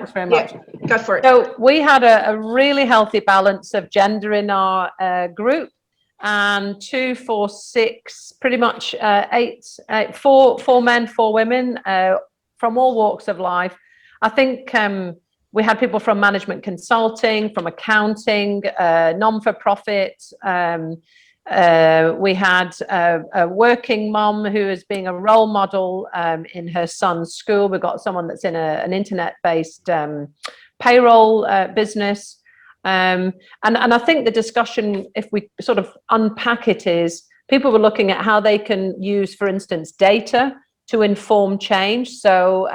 Thanks very much. Yeah, go for it. So we had a really healthy balance of gender in our group, and 2, 4, 6, pretty much four men, 4 women from all walks of life. I think we had people from management consulting, from accounting, non-for-profit. We had a working mom who is being a role model in her son's school. We've got someone that's in an internet-based payroll business. And I think the discussion, if we sort of unpack it, is people were looking at how they can use, for instance, data to inform change. So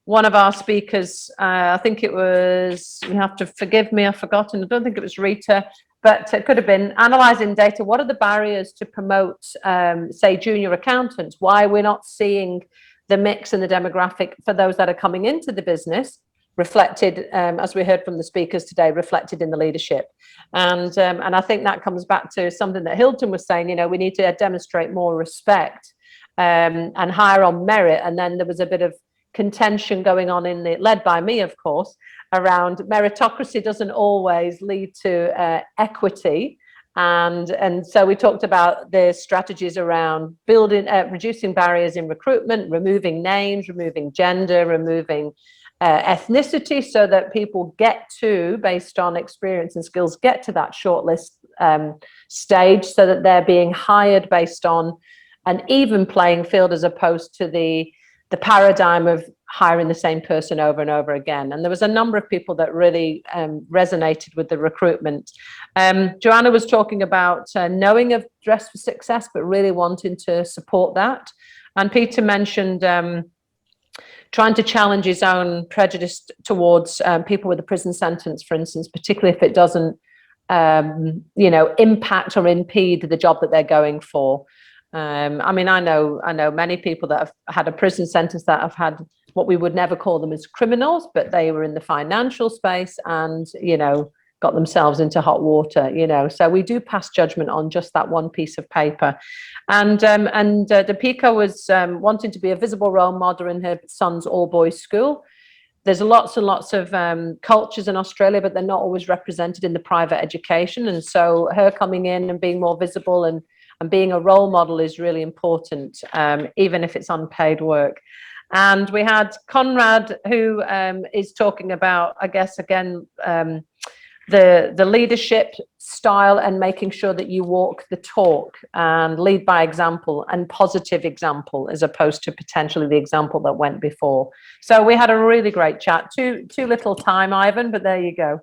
one of our speakers, I think it was, you have to forgive me, I've forgotten, I don't think it was Rita, but it could have been analysing data. What are the barriers to promote, say, junior accountants? Why we're not seeing the mix and the demographic for those that are coming into the business reflected, as we heard from the speakers today, reflected in the leadership. And I think that comes back to something that Hilton was saying, you know, we need to demonstrate more respect and hire on merit. And then there was a bit of contention going on led by me, of course, around meritocracy doesn't always lead to equity. And so we talked about the strategies around building, reducing barriers in recruitment, removing names, removing gender, removing ethnicity, so that people get to, based on experience and skills, get to that shortlist stage, so that they're being hired based on an even playing field, as opposed to the paradigm of hiring the same person over and over again. And there was a number of people that really resonated with the recruitment. Joanna was talking about knowing of Dress for Success, but really wanting to support that. And Peter mentioned trying to challenge his own prejudice towards people with a prison sentence, for instance, particularly if it doesn't, you know, impact or impede the job that they're going for. I mean, I know many people that have had a prison sentence that have had what we would never call them as criminals, but they were in the financial space and, you know, got themselves into hot water, you know. So we do pass judgment on just that one piece of paper. And Deepika was wanting to be a visible role model in her son's all-boys school. There's lots and lots of cultures in Australia, but they're not always represented in the private education. And so her coming in and being more visible and being a role model is really important, even if it's unpaid work. And we had Conrad, who is talking about, I guess, again, the leadership style and making sure that you walk the talk and lead by example and positive example, as opposed to potentially the example that went before. So we had a really great chat. Too little time, Ivan, but there you go.